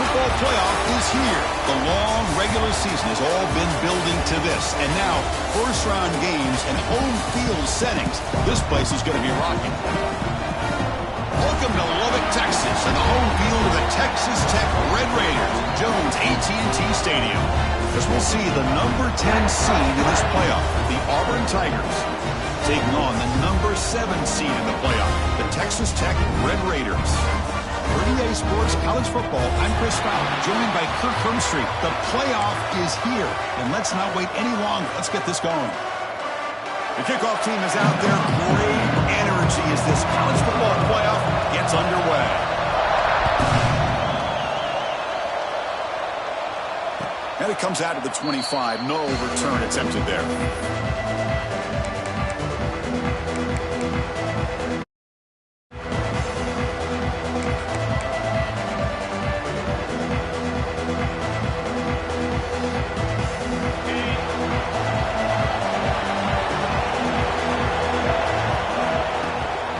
football playoff is here. The long regular season has all been building to this. And now, first-round games and home field settings. This place is going to be rocking. Welcome to Lubbock, Texas, and the home field of the Texas Tech Red Raiders, Jones AT&T Stadium. As we'll see the number 10 seed in this playoff, the Auburn Tigers, taking on the number 7 seed in the playoff, the Texas Tech Red Raiders. For EA Sports College Football, I'm Chris Fowler, joined by Kirk Hermstreet. The playoff is here, and let's not wait any longer. Let's get this going. The kickoff team is out there. Great energy as this college football playoff gets underway. And it comes out of the 25. No return attempted there.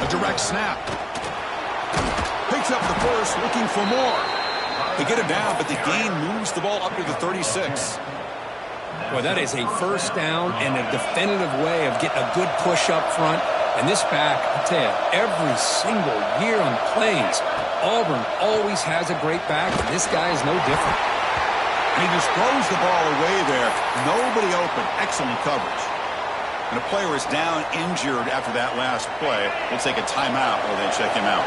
Direct snap. Picks up the first, looking for more. They get it down, but the gain moves the ball up to the 36. Well, that is a first down and a definitive way of getting a good push up front. And this back, I tell you, every single year on plays, Auburn always has a great back, and this guy is no different. And he just throws the ball away there. Nobody open. Excellent coverage. And a player is down injured after that last play. We'll take a timeout while they check him out.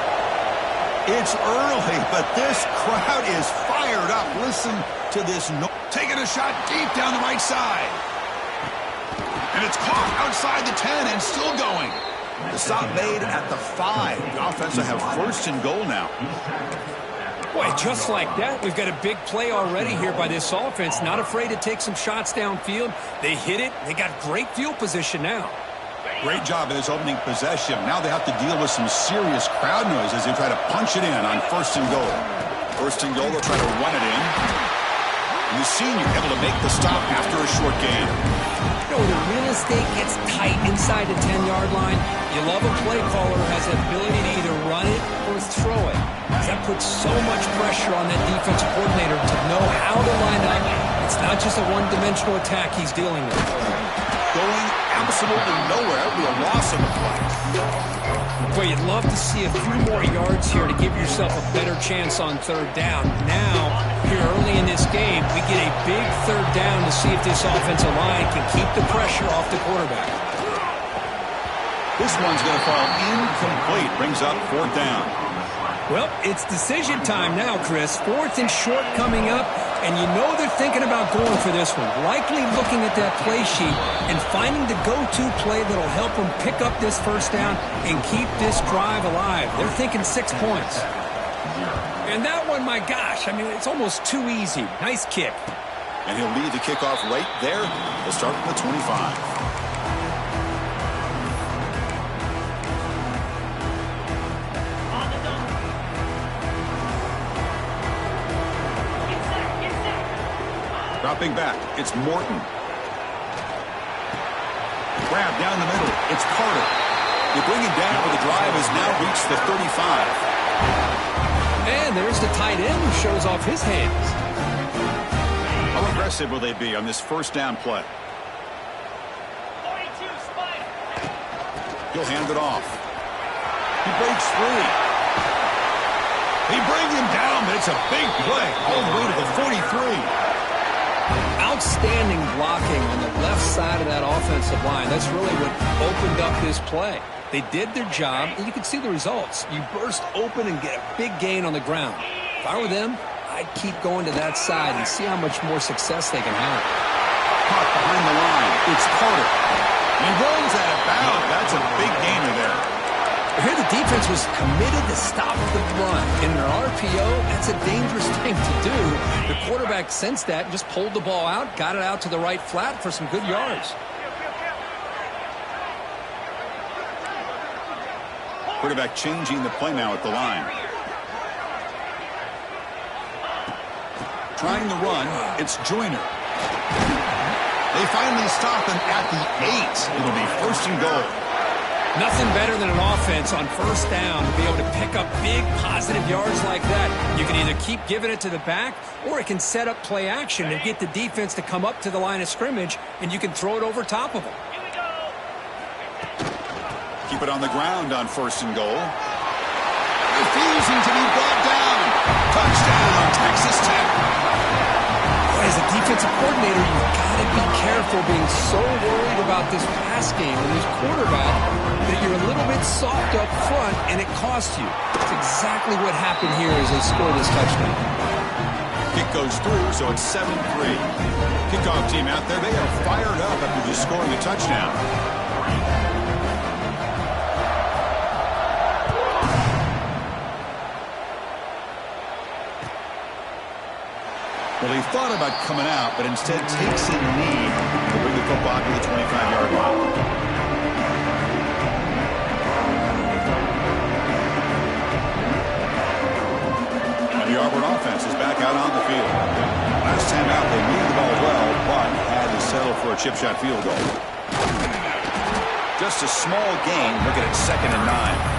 It's early, but this crowd is fired up. Listen to this. Taking a shot deep down the right side. And it's caught outside the 10 and still going. The stop made at the 5. The offense will have first and goal now. Boy, just like that, we've got a big play already here by this offense. Not afraid to take some shots downfield. They hit it. They got great field position now. Great job in this opening possession. Now they have to deal with some serious crowd noise as they try to punch it in on first and goal. First and goal, they'll try to run it in. And the senior able to make the stop after a short gain. You know, the real estate gets tight inside the 10-yard line. You love a play caller who has the ability to either run it or throw it. That puts so much pressure on that defensive coordinator to know how to line up. It's not just a one-dimensional attack he's dealing with. Going absolutely nowhere. That would be a loss of the play. Boy, you'd love to see a few more yards here to give yourself a better chance on third down. Now, here early in this game, we get a big third down to see if this offensive line can keep the pressure off the quarterback. This one's going to fall incomplete. Brings up fourth down. Well, it's decision time now, Chris. Fourth and short coming up, and you know they're thinking about going for this one. Likely looking at that play sheet and finding the go-to play that'll help them pick up this first down and keep this drive alive. They're thinking 6 points. And that one, my gosh, I mean, it's almost too easy. Nice kick. And he'll lead the kickoff right there. They'll start from the 25. Dropping back, it's Morton. Grab down the middle, it's Carter. They bring him down, but the drive has now reached the 35. And there's the tight end who shows off his hands. How aggressive will they be on this first down play? He'll hand it off. He breaks free. They bring him down, but it's a big play all the way to the 43. Outstanding blocking on the left side of that offensive line. That's really what opened up this play. They did their job, and you can see the results. You burst open and get a big gain on the ground. If I were them, I'd keep going to that side and see how much more success they can have. Caught behind the line. It's Carter. He rolls out of bounds. That's a big gainer there. Here the defense was committed to stop the run. In an RPO, that's a dangerous thing to do. The quarterback sensed that and just pulled the ball out, got it out to the right flat for some good yards. Quarterback changing the play now at the line. Trying the run, it's Joyner. They finally stop him at the 8. It'll be first and goal. Nothing better than an offense on first down to be able to pick up big big positive yards like that, you can either keep giving it to the back or it can set up play action and get the defense to come up to the line of scrimmage, and you can throw it over top of them. Keep it on the ground on 1st and goal. Refusing to be brought down. Touchdown, Texas Tech. As a defensive coordinator, you've got to be careful being so worried about this pass game and this quarterback that you're a little bit soft up front and it costs you. That's exactly what happened here as they score this touchdown. Kick goes through, so it's 7-3. Kickoff team out there, they are fired up after just scoring a touchdown. Well, he thought about coming out, but instead takes a knee to bring the football to the 25-yard line. And the Auburn offense is back out on the field. Last time out, they moved the ball well, but had to settle for a chip shot field goal. Just a small gain, looking at 2nd and 9.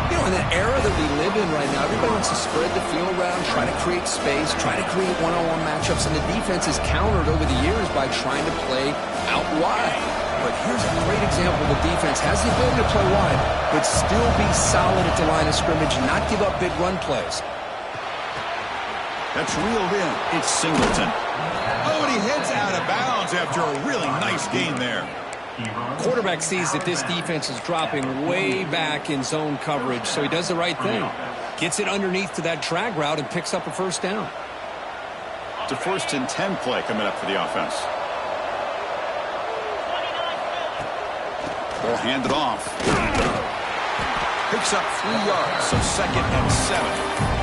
You know, in the era that we live in right now, everybody wants to spread the field around, try to create space, try to create one-on-one matchups, and the defense is countered over the years by trying to play out wide. But here's a great example. The defense has the ability to play wide, but still be solid at the line of scrimmage and not give up big run plays. That's reeled in. It's Singleton. Oh, and he heads out of bounds after a really nice gain there. Quarterback sees that this defense is dropping way back in zone coverage, so he does the right thing. Gets it underneath to that drag route and picks up a 1st down. It's a 1st and 10 play coming up for the offense. Ball handed off. Picks up 3 yards, so 2nd and 7.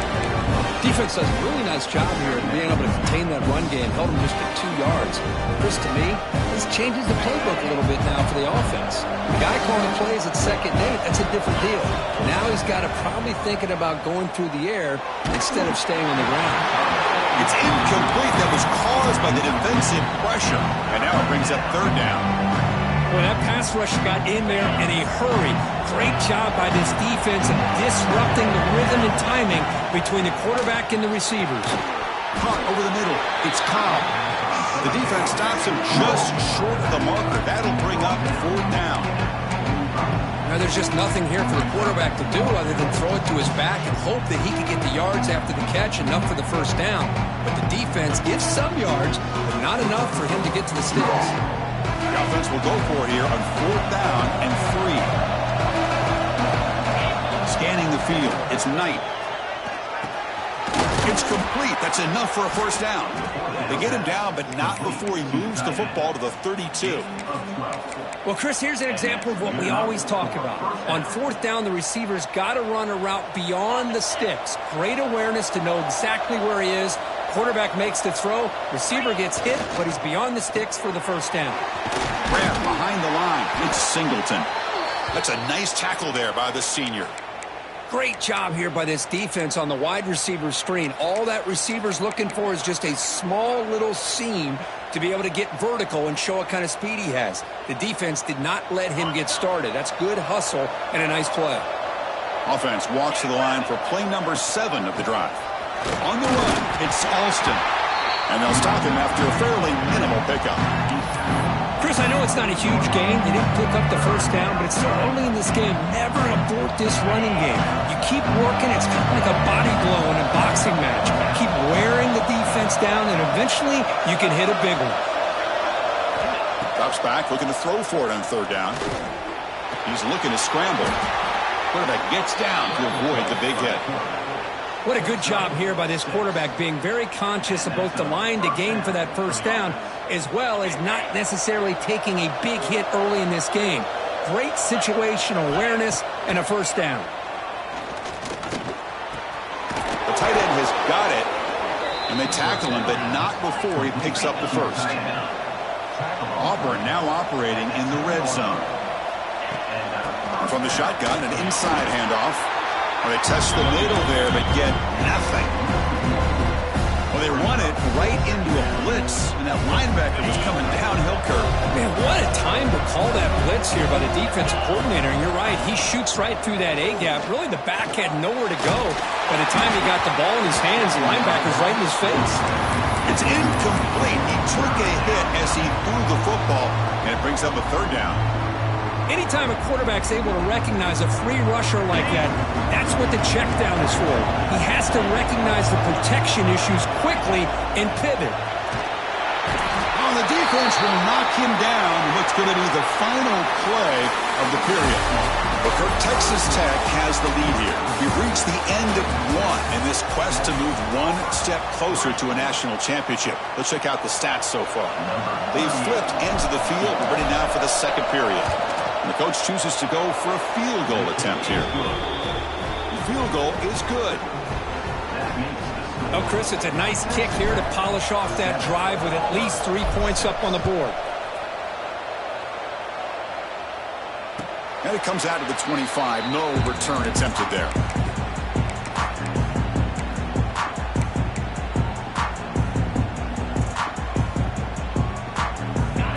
Defense does a really nice job here of being able to contain that run game. Held him just at 2 yards. Chris, to me, this changes the playbook a little bit now for the offense. The guy calling plays at 2nd and 8, that's a different deal. Now he's got to probably thinking about going through the air instead of staying on the ground. It's incomplete. That was caused by the defensive pressure. And now it brings up 3rd down. Well, that pass rush got in there in a hurry. Great job by this defense of disrupting the rhythm and timing between the quarterback and the receivers. Caught over the middle. It's Cobb. The defense stops him just short of the marker. That'll bring up 4th down. Now, there's just nothing here for the quarterback to do other than throw it to his back and hope that he can get the yards after the catch, enough for the 1st down. But the defense gives some yards, but not enough for him to get to the sticks. The offense will go for it here on 4th down and 3. Scanning the field. It's Knight. It's complete. That's enough for a 1st down. They get him down, but not before he moves the football to the 32. Well, Chris, here's an example of what we always talk about. On 4th down, the receiver's got to run a route beyond the sticks. Great awareness to know exactly where he is. Quarterback makes the throw. Receiver gets hit, but he's beyond the sticks for the 1st down. Grab behind the line. It's Singleton. That's a nice tackle there by the senior. Great job here by this defense on the wide receiver screen. All that receiver's looking for is just a small little seam to be able to get vertical and show what kind of speed he has. The defense did not let him get started. That's good hustle and a nice play. Offense walks to the line for play number 7 of the drive. On the run, it's Alston. And they'll stop him after a fairly minimal pickup. Chris, I know it's not a huge game. They didn't pick up the 1st down, but it's so early in this game. Never abort this running game. You keep working. It's kind of like a body blow in a boxing match. Keep wearing the defense down, and eventually you can hit a big one. Drops back, looking to throw for it on 3rd down. He's looking to scramble. Quarterback gets down to avoid the big hit. What a good job here by this quarterback, being very conscious of both the line to gain for that 1st down, as well as not necessarily taking a big hit early in this game. Great situational awareness and a 1st down. The tight end has got it, and they tackle him, but not before he picks up the 1st. Auburn now operating in the red zone. From the shotgun, an inside handoff. They test the middle there, but get nothing. Well, they run it right into a blitz, and that linebacker was coming downhill curve. Man, what a time to call that blitz here by the defensive coordinator. And you're right, he shoots right through that A-gap. Really, the back had nowhere to go. By the time he got the ball in his hands, the linebacker's right in his face. It's incomplete. He took a hit as he threw the football, and it brings up a third down. Anytime a quarterback's able to recognize a free rusher like that, that's what the check down is for. He has to recognize the protection issues quickly and pivot. Oh, the defense will knock him down in what's going to be the final play of the period. But Texas Tech has the lead here. We've reached the end of one in this quest to move one step closer to a national championship. Let's check out the stats so far. They've flipped ends of the field. We're ready now for the second period. And the coach chooses to go for a field goal attempt here. The field goal is good. Oh, Chris, it's a nice kick here to polish off that drive with at least 3 points up on the board. And it comes out to the 25. No return attempted there.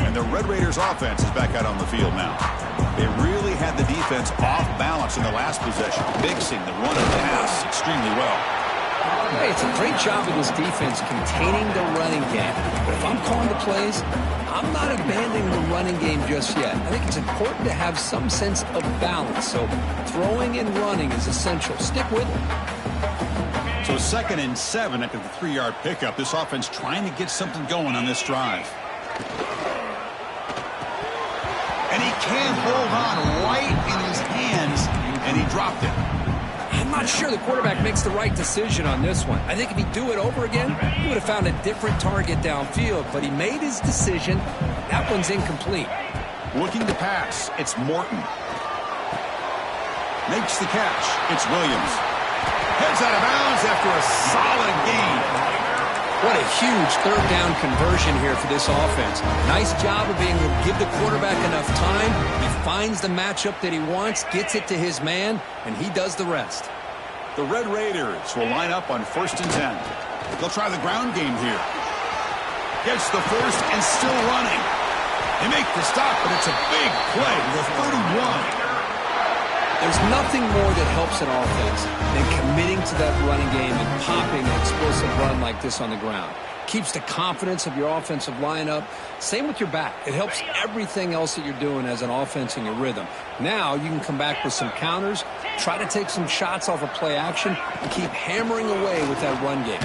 And the Red Raiders offense is back out on the field now. They really had the defense off balance in the last possession, mixing the run and pass extremely well. Hey, it's a great job of this defense containing the running game. But if I'm calling the plays, I'm not abandoning the running game just yet. I think it's important to have some sense of balance. So throwing and running is essential. Stick with it. So 2nd and 7 after the 3-yard pickup. This offense trying to get something going on this drive. And he can't hold on right in his hands, and he dropped it. I'm not sure the quarterback makes the right decision on this one. I think if he'd do it over again, he would have found a different target downfield, but he made his decision. That one's incomplete. Looking to pass, it's Morton. Makes the catch, it's Williams. Heads out of bounds after a solid gain. What a huge third down conversion here for this offense. Nice job of being able to give the quarterback enough time. He finds the matchup that he wants, gets it to his man, and he does the rest. The Red Raiders will line up on 1st and 10. They'll try the ground game here. Gets the first and still running. They make the stop, but it's a big play. The 31. There's nothing more that helps an offense than committing to that running game and popping an explosive run like this on the ground. Keeps the confidence of your offensive lineup. Same with your back. It helps everything else that you're doing as an offense in your rhythm. Now you can come back with some counters, try to take some shots off of play action, and keep hammering away with that run game.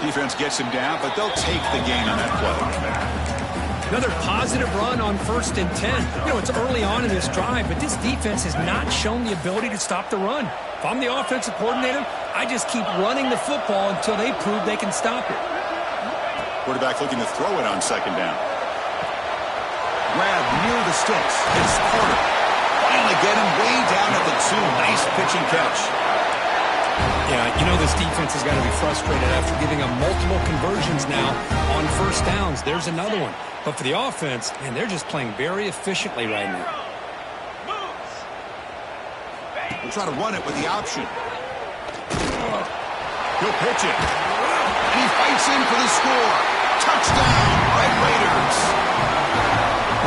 Defense gets him down, but they'll take the gain on that play. Another positive run on 1st and 10. You know, it's early on in this drive, but this defense has not shown the ability to stop the run. If I'm the offensive coordinator, I just keep running the football until they prove they can stop it. Quarterback looking to throw it on 2nd down. Grab near the sticks. It's Carter. Finally get him way down at the 2. Nice pitch and catch. Yeah, you know this defense has got to be frustrated after giving them multiple conversions now on 1st downs. There's another one. But for the offense, man, they're just playing very efficiently right now. We'll try to run it with the option. He'll pitch it. And he fights in for the score. Touchdown, Red Raiders.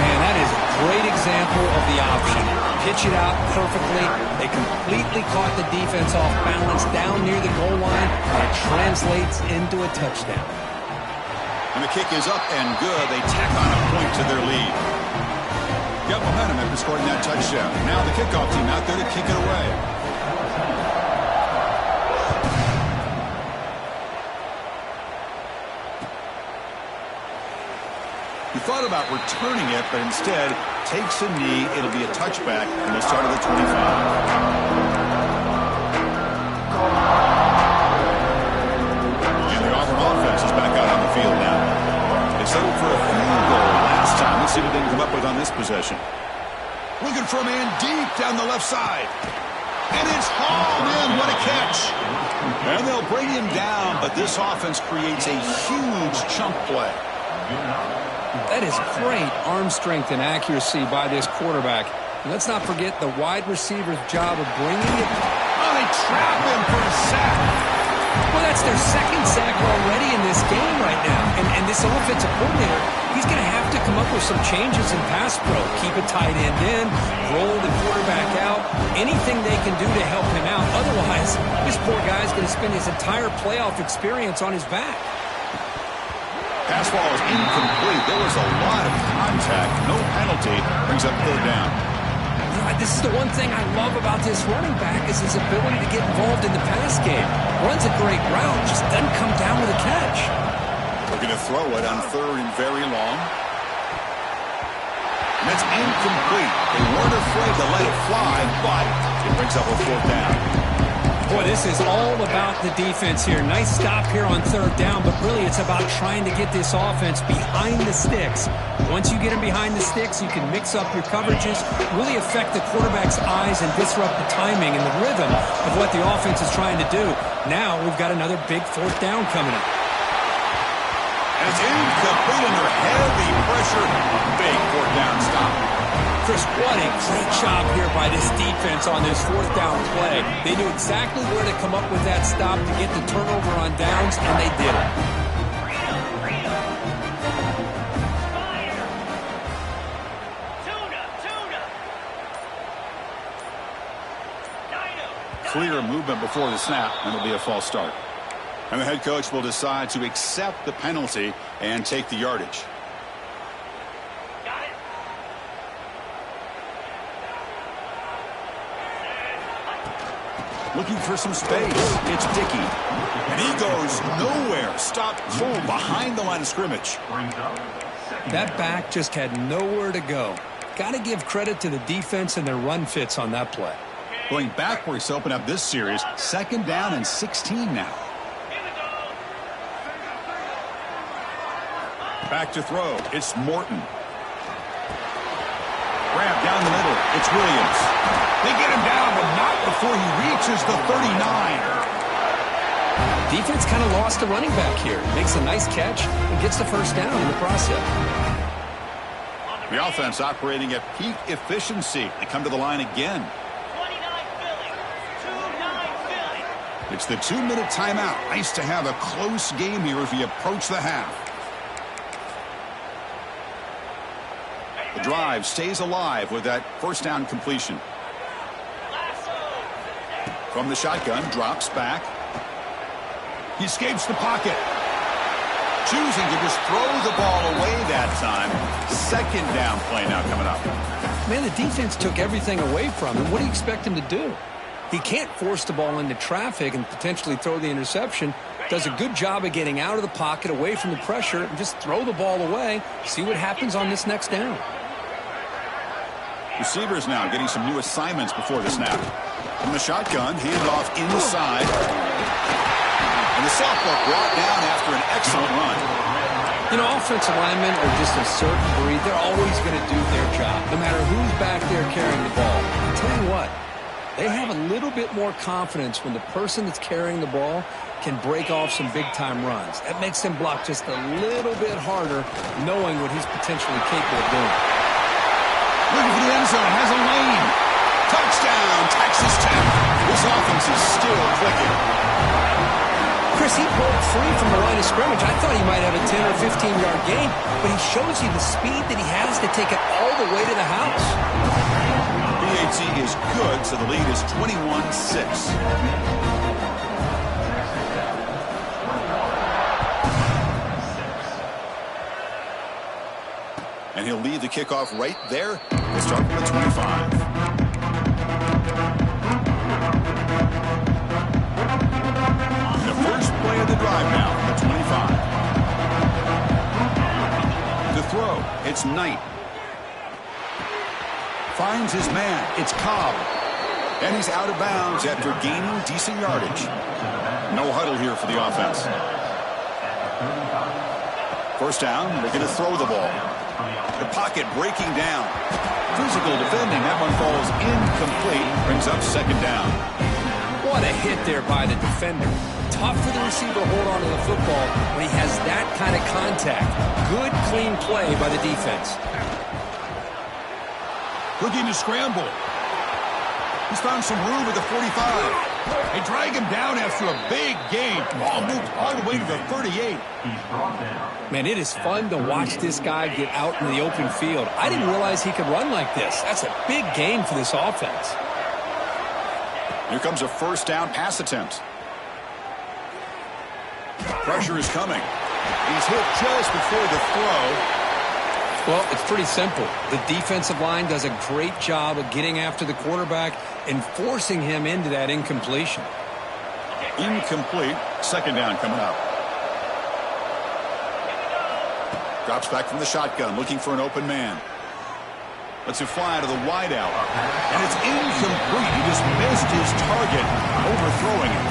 Man, that is a great example of the option. Pitch it out perfectly. They completely caught the defense off balance down near the goal line, and it translates into a touchdown. And the kick is up and good. They tack on a point to their lead. Got momentum after scoring that touchdown. Now the kickoff team out there to kick it away. He thought about returning it, but instead takes a knee. It'll be a touchback, and they'll start at the 25. And the Auburn offense is back out on the field now. They settled for a field goal last time. Let's see what they can come up with on this possession. Looking for a man deep down the left side. And it's hauled in. What a catch. And they'll bring him down, but this offense creates a huge chunk play. That is great arm strength and accuracy by this quarterback. And let's not forget the wide receiver's job of bringing it. Oh, they trap him for a sack. Well, that's their second sack already in this game right now. And this offensive coordinator, he's going to have to come up with some changes in pass pro. Keep a tight end in, roll the quarterback out, anything they can do to help him out. Otherwise, this poor guy's going to spend his entire playoff experience on his back. Pass ball is incomplete. There was a lot of contact. No penalty. Brings up third down. This is the one thing I love about this running back is his ability to get involved in the pass game. Runs a great route, just doesn't come down with a catch. We're going to throw it on third and very long. And that's incomplete. They weren't afraid to let it fly, but it brings up a fourth down. Boy, this is all about the defense here. Nice stop here on third down, but really it's about trying to get this offense behind the sticks. Once you get them behind the sticks, you can mix up your coverages, really affect the quarterback's eyes and disrupt the timing and the rhythm of what the offense is trying to do. Now we've got another big fourth down coming up. And it's incomplete under heavy pressure. Big fourth down stop. Chris, what a great job here by this defense on this fourth down play. They knew exactly where to come up with that stop to get the turnover on downs, and they did it. Clear movement before the snap, and it'll be a false start. And the head coach will decide to accept the penalty and take the yardage. Looking for some space. It's Dickey. And he goes nowhere. Stopped cold behind the line of scrimmage. That back just had nowhere to go. Got to give credit to the defense and their run fits on that play. Going backwards to open up this series. 2nd down and 16 now. Back to throw. It's Morton. Grab down the middle. It's Williams. They get him down, but not before he reaches the 39. Defense kind of lost the running back here. Makes a nice catch and gets the first down in the process. The offense operating at peak efficiency. They come to the line again. 29 Philly. It's the 2-minute timeout. Nice to have a close game here as we approach the half. The drive stays alive with that first down completion. From the shotgun, drops back. He escapes the pocket. Choosing to just throw the ball away that time. 2nd down play now coming up. Man, the defense took everything away from him. What do you expect him to do? He can't force the ball into traffic and potentially throw the interception. Does a good job of getting out of the pocket, away from the pressure, and just throw the ball away. See what happens on this next down. Receivers now getting some new assignments before the snap. From the shotgun, handoff inside. And the softball brought down after an excellent run. You know, offensive linemen are just a certain breed. They're always going to do their job, no matter who's back there carrying the ball. I'll tell you what, they have a little bit more confidence when the person that's carrying the ball can break off some big-time runs. That makes them block just a little bit harder, knowing what he's potentially capable of doing. Looking for the end zone, has a lane. Touchdown, Texas Tech. This offense is still clicking. Chris, he broke free from the line of scrimmage. I thought he might have a 10 or 15-yard gain, but he shows you the speed that he has to take it all the way to the house. BAT is good, so the lead is 21-6. And he'll lead the kickoff right there. We'll start from the 25. The first play of the drive now from the 25. To throw, it's Knight. Finds his man. It's Cobb. And he's out of bounds after gaining decent yardage. No huddle here for the offense. First down, they're going to throw the ball. The pocket breaking down. Physical defending. That one falls incomplete. Brings up 2nd down. What a hit there by the defender. Tough for the receiver to hold on to the football when he has that kind of contact. Good, clean play by the defense. Looking to scramble. He's found some room at the 45. They drag him down after a big gain. Ball moved all the way to the 38. Man, it is fun to watch this guy get out in the open field. I didn't realize he could run like this. That's a big gain for this offense. Here comes a first down pass attempt. Pressure is coming. He's hit just before the throw. Well, it's pretty simple. The defensive line does a great job of getting after the quarterback and forcing him into that incompletion. Incomplete. Second down coming up. Drops back from the shotgun, looking for an open man. Lets it fly to the wideout. And it's incomplete. He just missed his target, overthrowing it.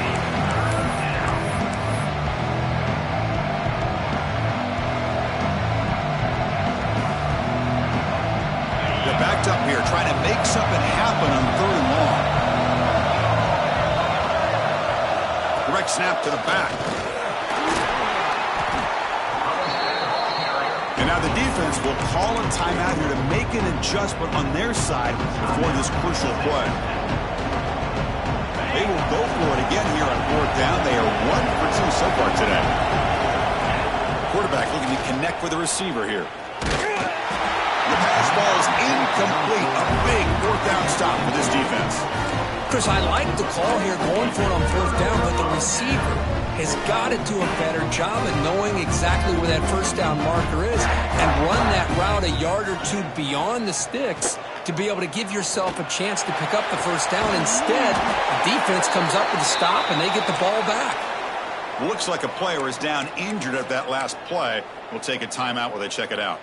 They're backed up here, trying to make something happen on 3rd and long. Direct snap to the back. And now the defense will call a timeout here to make an adjustment on their side before this crucial play. They will go for it again here on 4th down. They are 1 for 2 so far today. Quarterback looking to connect with the receiver here. The pass ball is incomplete. A big 4th down stop for this defense. Chris, I like the call here going for it on 4th down, but the receiver has got to do a better job of knowing exactly where that first down marker is and run that route a yard or 2 beyond the sticks to be able to give yourself a chance to pick up the first down. Instead, the defense comes up with a stop and they get the ball back. Looks like a player is down injured at that last play. We'll take a timeout while they check it out.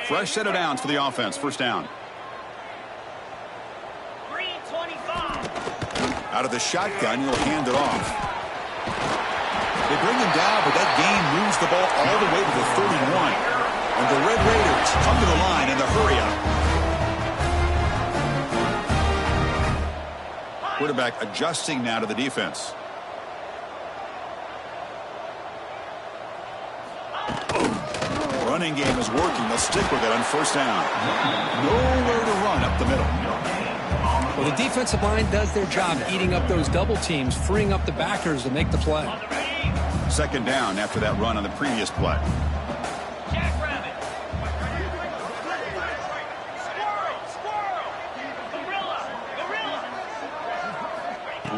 Fresh set of downs for the offense. First down. 3:25. Out of the shotgun, you'll hand it off. They bring him down, but that gain moves the ball all the way to the 31. And the Red Raiders come to the line in the hurry-up. Quarterback adjusting now to the defense. Running game is working. They'll stick with it on first down. Nowhere to run up the middle. Well, the defensive line does their job eating up those double teams, freeing up the backers to make the play. Second down after that run on the previous play. Jackrabbit. Squirrel. Gorilla.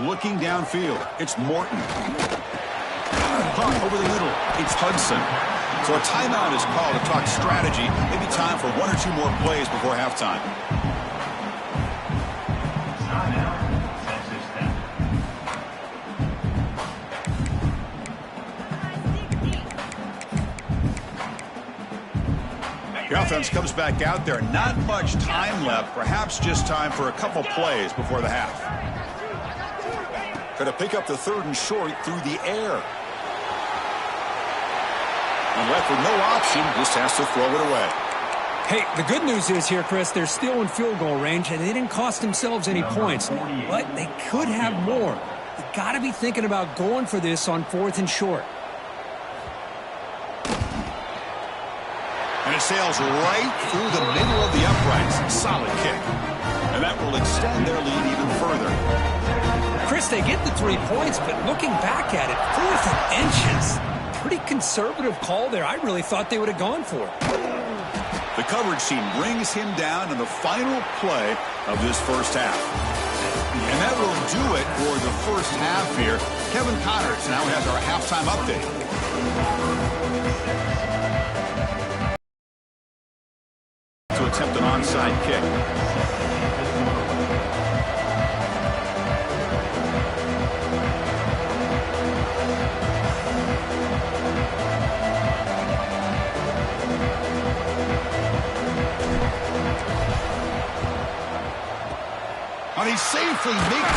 Looking downfield, it's Morton. Caught over the middle, it's Hudson. So a timeout is called to talk strategy. Maybe time for 1 or 2 more plays before halftime. The offense comes back out there. Not much time left. Perhaps just time for a couple plays before the half. Going to pick up the 3rd and short through the air. And left with no option, just has to throw it away. Hey, the good news is here, Chris, they're still in field goal range, and they didn't cost themselves any points. But they could have more. You got to be thinking about going for this on 4th and short. And it sails right through the middle of the uprights. Solid kick. And that will extend their lead even further. Chris, they get the 3 points, but looking back at it, 4th and inches. Pretty conservative call there. I really thought they would have gone for it. The coverage team brings him down in the final play of this first half. And that will do it for the first half here. Kevin Connors now has our halftime update. To attempt an onside kick. They safely make